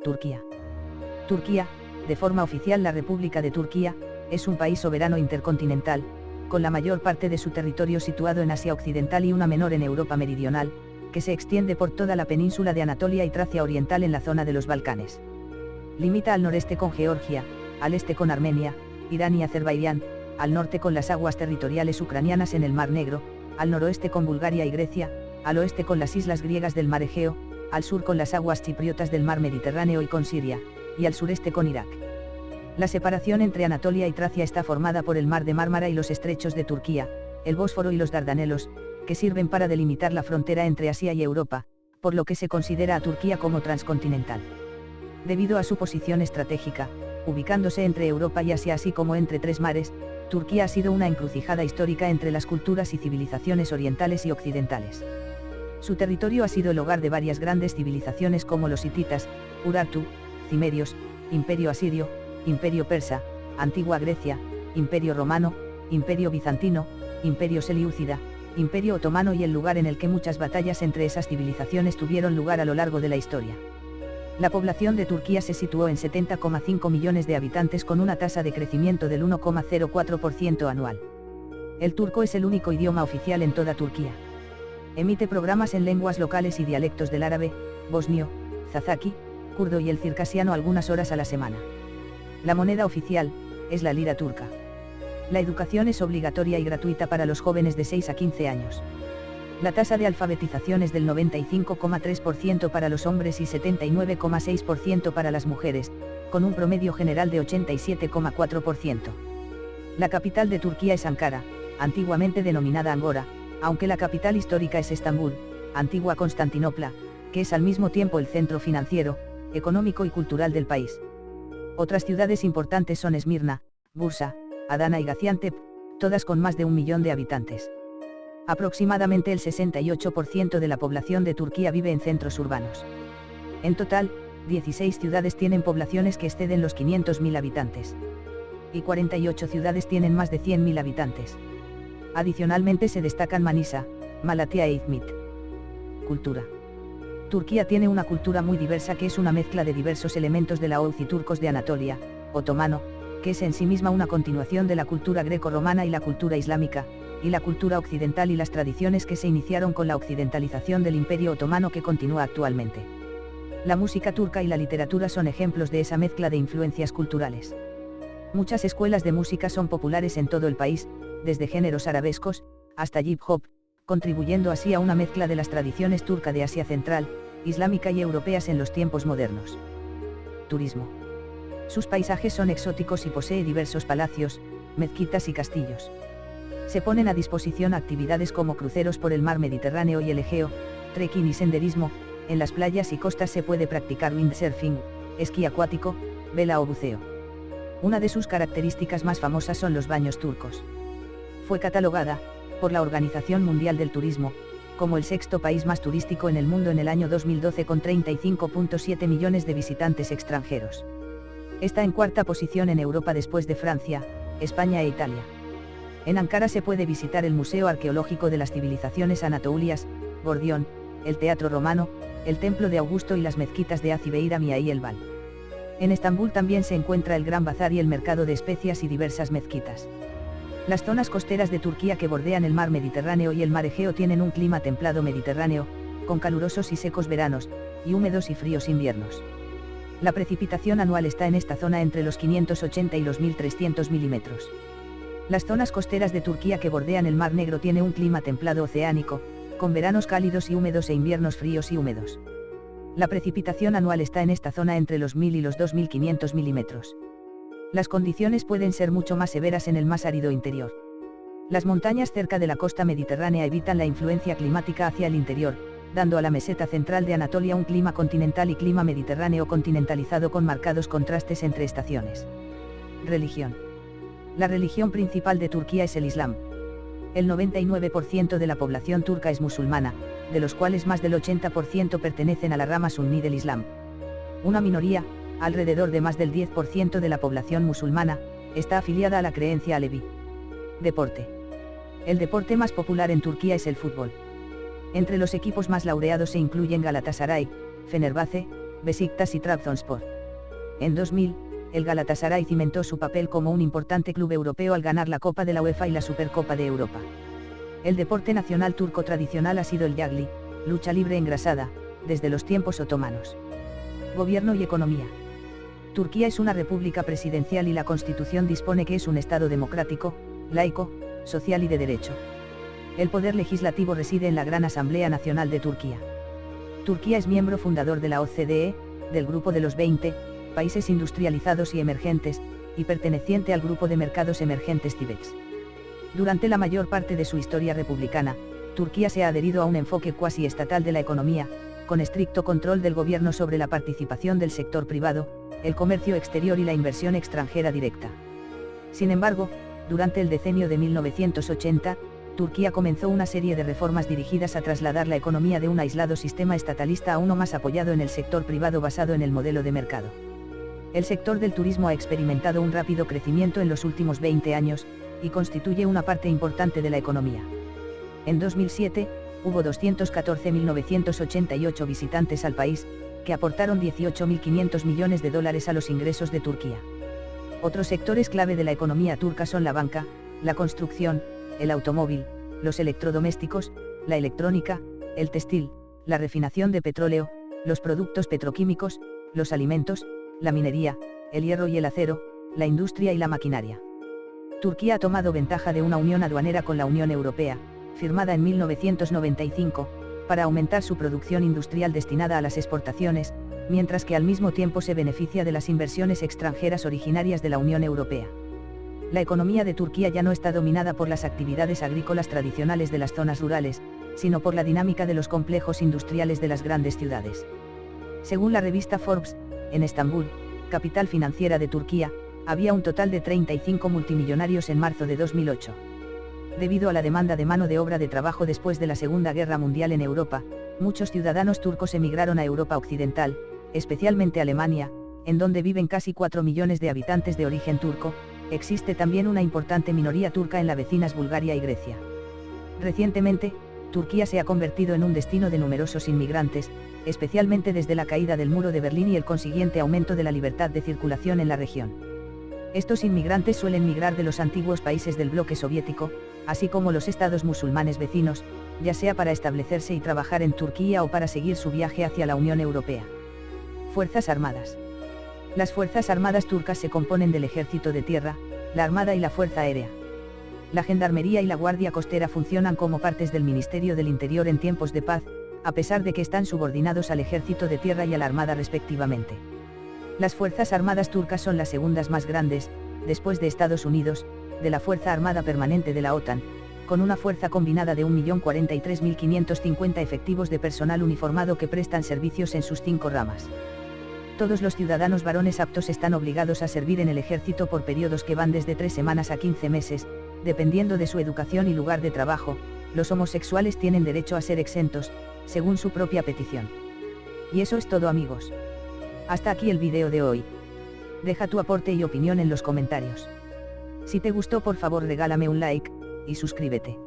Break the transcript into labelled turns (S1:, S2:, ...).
S1: Turquía. Turquía, de forma oficial la República de Turquía, es un país soberano intercontinental, con la mayor parte de su territorio situado en Asia Occidental y una menor en Europa Meridional, que se extiende por toda la península de Anatolia y Tracia Oriental en la zona de los Balcanes. Limita al noreste con Georgia, al este con Armenia, Irán y Azerbaiyán, al norte con las aguas territoriales ucranianas en el Mar Negro, al noroeste con Bulgaria y Grecia, al oeste con las islas griegas del Mar Egeo, al sur con las aguas chipriotas del Mar Mediterráneo y con Siria, y al sureste con Irak. La separación entre Anatolia y Tracia está formada por el Mar de Mármara y los estrechos de Turquía, el Bósforo y los Dardanelos, que sirven para delimitar la frontera entre Asia y Europa, por lo que se considera a Turquía como transcontinental. Debido a su posición estratégica, ubicándose entre Europa y Asia así como entre tres mares, Turquía ha sido una encrucijada histórica entre las culturas y civilizaciones orientales y occidentales. Su territorio ha sido el hogar de varias grandes civilizaciones como los hititas, Urartu, cimerios, Imperio Asirio, Imperio Persa, Antigua Grecia, Imperio Romano, Imperio Bizantino, Imperio Selyúcida, Imperio Otomano y el lugar en el que muchas batallas entre esas civilizaciones tuvieron lugar a lo largo de la historia. La población de Turquía se situó en 70,5 millones de habitantes con una tasa de crecimiento del 1,04% anual. El turco es el único idioma oficial en toda Turquía. Emite programas en lenguas locales y dialectos del árabe, bosnio, zazaki, kurdo y el circasiano algunas horas a la semana. La moneda oficial es la lira turca. La educación es obligatoria y gratuita para los jóvenes de 6 a 15 años. La tasa de alfabetización es del 95,3% para los hombres y 79,6% para las mujeres, con un promedio general de 87,4%. La capital de Turquía es Ankara, antiguamente denominada Angora, aunque la capital histórica es Estambul, antigua Constantinopla, que es al mismo tiempo el centro financiero, económico y cultural del país. Otras ciudades importantes son Esmirna, Bursa, Adana y Gaziantep, todas con más de 1 millón de habitantes. Aproximadamente el 68% de la población de Turquía vive en centros urbanos. En total, 16 ciudades tienen poblaciones que exceden los 500.000 habitantes. Y 48 ciudades tienen más de 100.000 habitantes. Adicionalmente se destacan Manisa, Malatya e İzmit. Cultura. Turquía tiene una cultura muy diversa que es una mezcla de diversos elementos de la Oghuz y turcos de Anatolia, otomano, que es en sí misma una continuación de la cultura greco-romana y la cultura islámica, y la cultura occidental y las tradiciones que se iniciaron con la occidentalización del Imperio Otomano que continúa actualmente. La música turca y la literatura son ejemplos de esa mezcla de influencias culturales. Muchas escuelas de música son populares en todo el país, desde géneros arabescos, hasta hip hop, contribuyendo así a una mezcla de las tradiciones turca de Asia Central, islámica y europeas en los tiempos modernos. Turismo. Sus paisajes son exóticos y posee diversos palacios, mezquitas y castillos. Se ponen a disposición actividades como cruceros por el mar Mediterráneo y el Egeo, trekking y senderismo. En las playas y costas se puede practicar windsurfing, esquí acuático, vela o buceo. Una de sus características más famosas son los baños turcos. Fue catalogada, por la Organización Mundial del Turismo, como el sexto país más turístico en el mundo en el año 2012 con 35,7 millones de visitantes extranjeros. Está en cuarta posición en Europa después de Francia, España e Italia. En Ankara se puede visitar el Museo Arqueológico de las Civilizaciones Anatolias, Gordión, el Teatro Romano, el Templo de Augusto y las mezquitas de Azibeiram y Ayelbal. En Estambul también se encuentra el Gran Bazar y el mercado de especias y diversas mezquitas. Las zonas costeras de Turquía que bordean el mar Mediterráneo y el mar Egeo tienen un clima templado mediterráneo, con calurosos y secos veranos, y húmedos y fríos inviernos. La precipitación anual está en esta zona entre los 580 y los 1300 milímetros. Las zonas costeras de Turquía que bordean el Mar Negro tienen un clima templado oceánico, con veranos cálidos y húmedos e inviernos fríos y húmedos. La precipitación anual está en esta zona entre los 1000 y los 2500 milímetros. Las condiciones pueden ser mucho más severas en el más árido interior. Las montañas cerca de la costa mediterránea evitan la influencia climática hacia el interior, dando a la meseta central de Anatolia un clima continental y clima mediterráneo continentalizado con marcados contrastes entre estaciones. Religión. La religión principal de Turquía es el Islam. El 99% de la población turca es musulmana, de los cuales más del 80% pertenecen a la rama suní del Islam. Una minoría, alrededor de más del 10% de la población musulmana, está afiliada a la creencia aleví. Deporte. El deporte más popular en Turquía es el fútbol. Entre los equipos más laureados se incluyen Galatasaray, Fenerbahce, Beşiktaş y Trabzonspor. En 2000, el Galatasaray cimentó su papel como un importante club europeo al ganar la Copa de la UEFA y la Supercopa de Europa. El deporte nacional turco tradicional ha sido el yagli, lucha libre engrasada, desde los tiempos otomanos. Gobierno y economía. Turquía es una república presidencial y la Constitución dispone que es un Estado democrático, laico, social y de derecho. El poder legislativo reside en la Gran Asamblea Nacional de Turquía. Turquía es miembro fundador de la OCDE, del Grupo de los 20 países industrializados y emergentes, y perteneciente al Grupo de Mercados Emergentes TIBEX. Durante la mayor parte de su historia republicana, Turquía se ha adherido a un enfoque cuasi estatal de la economía, con estricto control del gobierno sobre la participación del sector privado, el comercio exterior y la inversión extranjera directa. Sin embargo, durante el decenio de 1980, Turquía comenzó una serie de reformas dirigidas a trasladar la economía de un aislado sistema estatalista a uno más apoyado en el sector privado basado en el modelo de mercado. El sector del turismo ha experimentado un rápido crecimiento en los últimos 20 años, y constituye una parte importante de la economía. En 2007, hubo 214.988 visitantes al país, que aportaron 18.500 millones de dólares a los ingresos de Turquía. Otros sectores clave de la economía turca son la banca, la construcción, el automóvil, los electrodomésticos, la electrónica, el textil, la refinación de petróleo, los productos petroquímicos, los alimentos, la minería, el hierro y el acero, la industria y la maquinaria. Turquía ha tomado ventaja de una unión aduanera con la Unión Europea, firmada en 1995, para aumentar su producción industrial destinada a las exportaciones, mientras que al mismo tiempo se beneficia de las inversiones extranjeras originarias de la Unión Europea. La economía de Turquía ya no está dominada por las actividades agrícolas tradicionales de las zonas rurales, sino por la dinámica de los complejos industriales de las grandes ciudades. Según la revista Forbes, en Estambul, capital financiera de Turquía, había un total de 35 multimillonarios en marzo de 2008. Debido a la demanda de mano de obra de trabajo después de la Segunda Guerra Mundial en Europa, muchos ciudadanos turcos emigraron a Europa Occidental, especialmente Alemania, en donde viven casi 4 millones de habitantes de origen turco. Existe también una importante minoría turca en las vecinas Bulgaria y Grecia. Recientemente, Turquía se ha convertido en un destino de numerosos inmigrantes, especialmente desde la caída del muro de Berlín y el consiguiente aumento de la libertad de circulación en la región. Estos inmigrantes suelen migrar de los antiguos países del bloque soviético, así como los estados musulmanes vecinos, ya sea para establecerse y trabajar en Turquía o para seguir su viaje hacia la Unión Europea. Fuerzas Armadas. Las Fuerzas Armadas turcas se componen del Ejército de Tierra, la Armada y la Fuerza Aérea. La Gendarmería y la Guardia Costera funcionan como partes del Ministerio del Interior en tiempos de paz, a pesar de que están subordinados al Ejército de Tierra y a la Armada respectivamente. Las Fuerzas Armadas turcas son las segundas más grandes, después de Estados Unidos, de la Fuerza Armada Permanente de la OTAN, con una fuerza combinada de 1.043.550 efectivos de personal uniformado que prestan servicios en sus 5 ramas. Todos los ciudadanos varones aptos están obligados a servir en el ejército por periodos que van desde 3 semanas a 15 meses, dependiendo de su educación y lugar de trabajo. Los homosexuales tienen derecho a ser exentos, según su propia petición. Y eso es todo, amigos. Hasta aquí el vídeo de hoy. Deja tu aporte y opinión en los comentarios. Si te gustó, por favor regálame un like, y suscríbete.